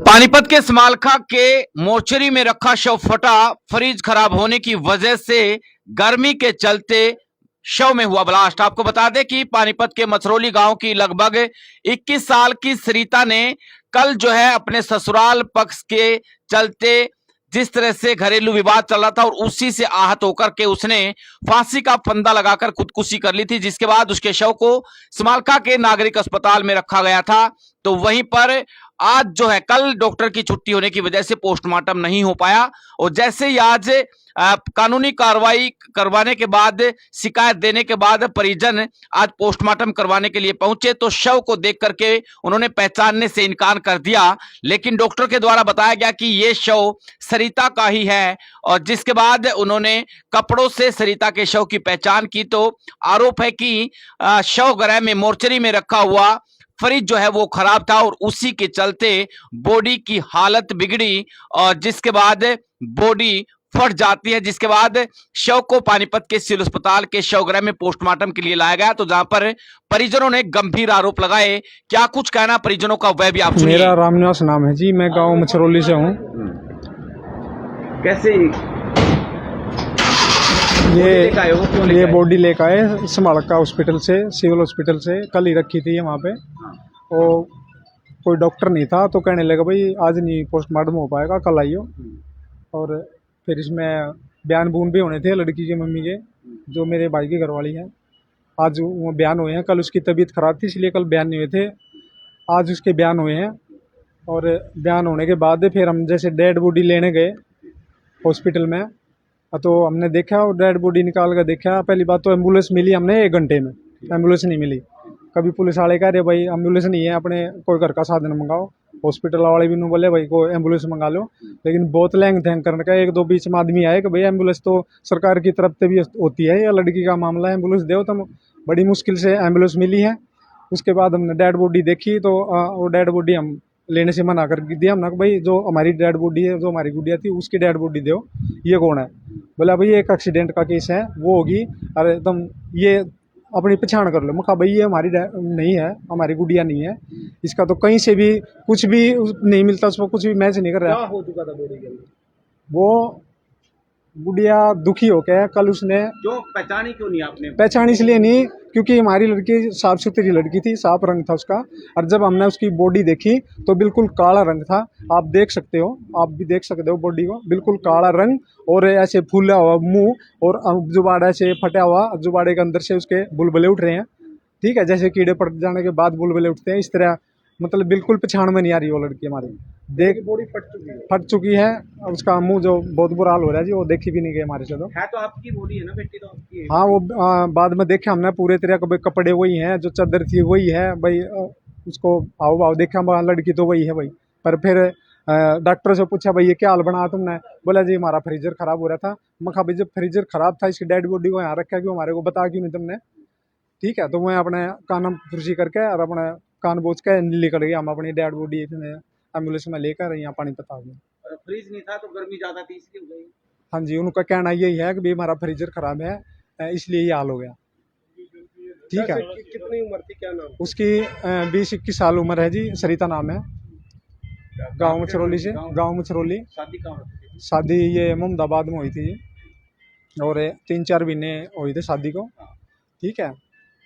पानीपत के समालखा के मोर्चरी में रखा शव फटा। फ्रिज खराब होने की वजह से गर्मी के चलते शव में हुआ ब्लास्ट। आपको बता दें कि पानीपत के मछरौली गांव की लगभग 21 साल की सरिता ने कल जो है अपने ससुराल पक्ष के चलते जिस तरह से घरेलू विवाद चल रहा था और उसी से आहत होकर के उसने फांसी का फंदा लगाकर खुदकुशी कर ली थी, जिसके बाद उसके शव को समालखा के नागरिक अस्पताल में रखा गया था। तो वहीं पर आज जो है कल डॉक्टर की छुट्टी होने की वजह से पोस्टमार्टम नहीं हो पाया और जैसे ही आज कानूनी कार्रवाई करवाने के बाद, शिकायत देने के बाद परिजन आज पोस्टमार्टम करवाने के लिए पहुंचे तो शव को देख करके उन्होंने पहचानने से इनकार कर दिया। लेकिन डॉक्टर के द्वारा बताया गया कि यह शव सरिता का ही है और जिसके बाद उन्होंने कपड़ों से सरिता के शव की पहचान की। तो आरोप है कि शव गृह में मोर्चरी में रखा हुआ फ्रिज जो है वो खराब था और उसी के चलते बॉडी की हालत बिगड़ी और जिसके बाद बॉडी फट जाती है, जिसके बाद शव को पानीपत के सिविल अस्पताल के शवगृह में पोस्टमार्टम के लिए लाया गया। तो जहां पर परिजनों ने गंभीर आरोप लगाए। क्या कुछ कहना परिजनों का वह भी आप सुनिए। मेरा रामनिवास नाम है जी, मैं गांव मछरौली से हूँ। कैसे ये बॉडी लेकर आए समालखा हॉस्पिटल से, सिविल हॉस्पिटल से। कल ही रखी थी वहाँ पे और कोई डॉक्टर नहीं था तो कहने लगा भाई आज नहीं पोस्टमार्टम हो पाएगा, कल आइयो। और फिर इसमें बयान बून भी होने थे लड़की के मम्मी के, जो मेरे भाई की घरवाली है। आज वो बयान हुए हैं, कल उसकी तबीयत खराब थी इसलिए कल बयान नहीं हुए थे, आज उसके बयान हुए हैं। और बयान होने के बाद फिर हम जैसे डेड बॉडी लेने गए हॉस्पिटल में तो हमने देखा और डेड बॉडी निकाल कर देखा। पहली बात तो एम्बुलेंस मिली हमने 1 घंटे में, एम्बुलेंस नहीं मिली। कभी पुलिस वाले कह रहे भाई एम्बुलेंस नहीं है, अपने कोई घर का साधन मंगाओ। हॉस्पिटल वाले भी नहीं बोले भाई को एम्बुलेंस मंगा लो। लेकिन बहुत लैंग थैंग करने का 1-2 बीच में आदमी आए कि भाई एम्बुलेंस तो सरकार की तरफ से भी होती है, या लड़की का मामला है एम्बुलेंस दो। तो बड़ी मुश्किल से एम्बुलेंस मिली है। उसके बाद हमने डेड बॉडी देखी तो वो डेड बॉडी हम लेने से मना कर दिया। हमने भाई जो हमारी डेड बॉडी है, जो हमारी गुड़िया थी उसकी डेड बॉडी दो, ये कौन है? बोला भाई एक एक्सीडेंट का केस है, वो होगी। अरे तुम ये अपनी पहचान कर लो। मैं कहा भाई ये हमारी नहीं है, हमारी गुड़िया नहीं है। इसका तो कहीं से भी कुछ भी नहीं मिलता, उसको कुछ भी मैच नहीं कर रहा। क्या हो चुका था बॉडी के अंदर? वो गुड़िया दुखी हो गया कल। उसने जो पहचानी क्यों नहीं आपने? पहचान इसलिए नहीं क्योंकि हमारी लड़की साफ सुथरी लड़की थी, साफ रंग था उसका। और जब हमने उसकी बॉडी देखी तो बिल्कुल काला रंग था। आप देख सकते हो, आप भी देख सकते हो बॉडी को, बिल्कुल काला रंग और ऐसे फूला हुआ मुंह और जुबाड़ा से फटा हुआ, जुबाड़े के अंदर से उसके बुलबुले उठ रहे हैं। ठीक है, जैसे कीड़े पड़ जाने के बाद बुलबुले उठते हैं, इस तरह। मतलब बिल्कुल पहचान में नहीं आ रही वो लड़की हमारी। देख बॉडी फट चुकी है। उसका मुंह जो बहुत बुरा हाल हो रहा है जी, वो देखी भी नहीं गई हमारे से। तो है तो आपकी बॉडी है ना बेटी, तो आपकी है। हाँ, वो बाद में देखा हमने पूरे तरह के कपड़े वही हैं, जो चादर थी वही है भाई। उसको हाव भाव देखा, लड़की तो वही है भाई। पर फिर डॉक्टर से पूछा भाई ये क्या हाल बना तुमने? बोला जी हमारा फ्रीजर खराब हो रहा था। मैं कहा भाई जब फ्रीजर खराब था इसकी डेड बॉडी को यहाँ रखा क्यों, हमारे को बता क्यों नहीं तुमने? ठीक है, तो मैं अपने कान फुर्सी करके और अपने कान बोझ के निकल गया। हम अपनी डेड बॉडी एम्बुलेंस में लेकर यहाँ पानीपत आ गए। फ्रीज नहीं था तो गर्मी ज्यादा थी इसलिए हो गई। हाँ जी, उनका कहना यही है कि भाई हमारा फ्रीजर खराब है, इसलिए ये हाल हो गया। ठीक है। कितनी उम्र थी, क्या नाम? उसकी 20-21 साल उम्र है जी, सरिता नाम है। गांव मछरौली से, गांव मछरौली। शादी कहाँ होती थी? शादी ये मोहम्मदाबाद में हुई थी जी, और 3-4 महीने हुए थे शादी को। ठीक है।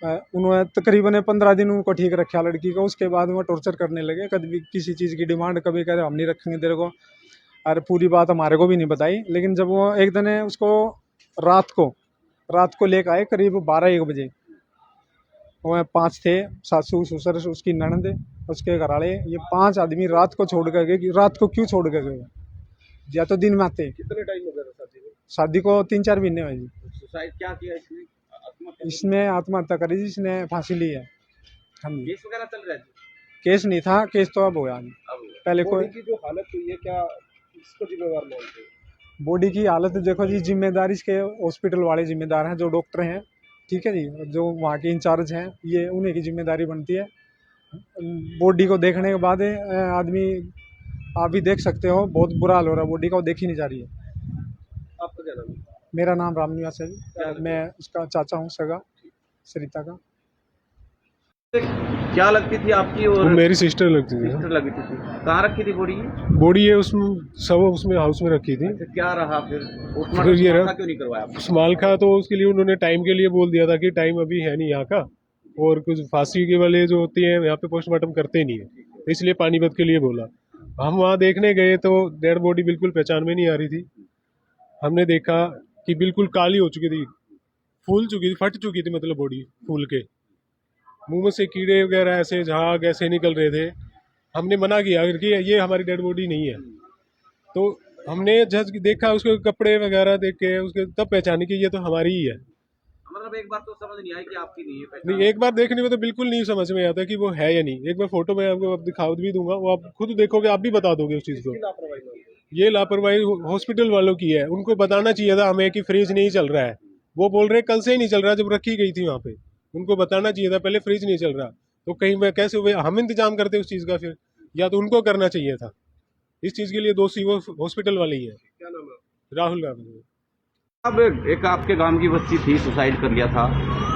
उन्होंने तकरीबन 15 दिन उनको ठीक रखा लड़की को। उसके बाद वो टॉर्चर करने लगे, कभी किसी चीज़ की डिमांड, कभी कह रहे हम नहीं रखेंगे तेरे को। अरे पूरी बात हमारे को भी नहीं बताई। लेकिन जब वो एक दिन उसको रात को लेकर आए करीब 12-1 बजे, वो 5 थे, सासू ससुर उसकी ननद उसके घर वाले, ये 5 आदमी रात को छोड़ कर गए। रात को क्यों छोड़ कर गए? या तो दिन में आते। कितने टाइम हो गया था शादी को? शादी को 3-4 महीने हुए जी। सुसाइड क्या किया इसने? इसने आत्महत्या करी जी, इसने फांसी ली है। हम केस वगैरह चल रहा है? केस नहीं था, केस तो अब हुआ पहले। कोई की जो हालत हुई है, क्या इसको जिम्मेवार मानते हैं? बॉडी की हालत देखो जी, जिम्मेदारी इसके हॉस्पिटल वाले जिम्मेदार हैं, जो डॉक्टर हैं। ठीक है जी, जो वहाँ के इंचार्ज हैं, ये उन्हीं की जिम्मेदारी बनती है। बॉडी को देखने के बाद आदमी, आप भी देख सकते हो, बहुत बुरा हाल हो रहा है बॉडी का, वो देखी नहीं जा रही है। आपका क्या नाम है? मेरा नाम रामनिवास है जी, मैं उसका चाचा हूँ सगा सरिता का। क्या लगती थी आपकी वो और मेरी सिस्टर लगती थी। सिस्टर लगती थी? कहाँ रखी थी बॉडी? बॉडी है उसमें, सब उसमें हाउस में रखी थी। अच्छा, क्या रहा फिर? फिर ये पोस्टमार्टम रहा। क्यों नहीं करवाया आपने? स्माल खा तो उसके लिए उन्होंने टाइम के लिए बोल दिया था कि टाइम अभी है नहीं यहाँ का, और कुछ फांसी के वाले जो होती है यहाँ पे पोस्टमार्टम करते नहीं है, इसलिए पानीपत के लिए बोला। हम वहाँ देखने गए तो डेड बॉडी बिल्कुल पहचान में नहीं आ रही थी। हमने देखा कि बिल्कुल काली हो चुकी थी, फूल चुकी थी, फट चुकी थी, मतलब बॉडी फूल के मुंह में से कीड़े वगैरह ऐसे झाग ऐसे निकल रहे थे। हमने मना किया कि ये हमारी डेड बॉडी नहीं है। तो हमने जज देखा उसके कपड़े वगैरह देख के उसके तब पहचानी कि ये तो हमारी ही है। मतलब एक बार तो समझ नहीं आई कि आपकी नहीं है नहीं, पहचान? एक बार देखने में तो बिल्कुल नहीं समझ में आता कि वो है या नहीं। एक बार फोटो में आपको दिखा भी दूंगा, वो आप खुद देखोगे, आप भी बता दोगे उस चीज़ को। लापरवाही मानते ये लापरवाही हॉस्पिटल वालों की है। उनको बताना चाहिए था हमें कि फ्रिज नहीं चल रहा है। वो बोल रहे कल से ही नहीं चल रहा, जब रखी गई थी वहाँ पे। उनको बताना चाहिए था पहले फ्रिज नहीं चल रहा, तो कहीं मैं कैसे हुए हम इंतजाम करते उस चीज़ का, फिर या तो उनको करना चाहिए था। इस चीज़ के लिए दोषी वो हॉस्पिटल वाले ही है। क्या नाम है? राहुल गांधी। अब एक आपके गांव की बच्ची थी, सुसाइड कर लिया था,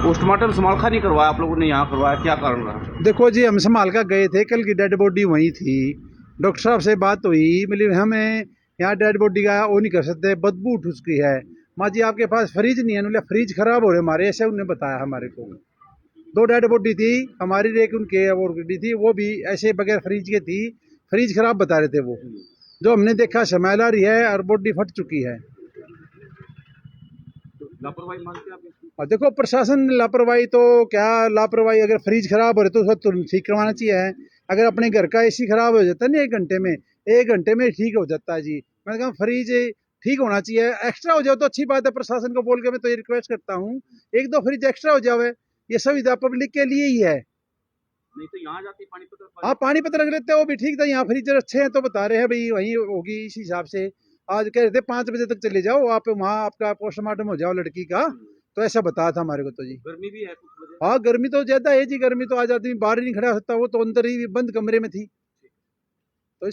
पोस्टमार्टम समालखा नहीं करवाया आप लोगों ने, यहाँ करवाया, क्या कारण रहा? देखो जी, हम संभाल का गए थे, कल की डेड बॉडी वहीं थी। डॉक्टर साहब से बात हुई, मतलब हमें यहाँ डेड बॉडी का वो नहीं कर सकते, बदबू उठ उसकी है। माँ जी आपके पास फ्रिज नहीं है? बोले फ्रिज खराब हो रहे हमारे, ऐसे उन्होंने बताया हमारे को। 2 डेड बॉडी थी हमारी, एक उनके और थी, वो भी ऐसे बगैर फ्रिज के थी, फ्रिज खराब बता रहे थे वो। जो हमने देखा स्मेल आ रही है और बॉडी फट चुकी है। लापरवाही मानते हैं आप इसकी? और देखो प्रशासन ने लापरवाही तो क्या लापरवाही, अगर फ्रिज खराब हो रहे तो उसको तुरंत ठीक करवाना चाहिए। अगर अपने घर का एसी खराब हो जाता है ना 1 घंटे में ठीक हो जाता है जी। मैंने कहा फ्रिज ठीक होना चाहिए, एक्स्ट्रा हो जाओ तो अच्छी बात है। प्रशासन को बोल के मैं तो ये रिक्वेस्ट करता हूँ 1-2 फ्रिज एक्स्ट्रा हो जावे, ये सुविधा पब्लिक के लिए ही है। नहीं तो यहाँ जाती पानीपत? हाँ पानीपत रख लेते वो भी ठीक था, यहाँ फ्रीजर अच्छे हैं तो बता रहे हैं भाई वहीं होगी इस हिसाब से। आज कह रहे थे 5 बजे तक चले जाओ आप, वहाँ आपका पोस्टमार्टम हो जाओ लड़की का, तो ऐसा बताया था हमारे को तो जी। गर्मी भी है कुछ वजह? हाँ गर्मी तो ज्यादा है जी, गर्मी तो आज आदमी बाहर ही नहीं खड़ा होता, वो तो अंदर ही बंद कमरे में थी तो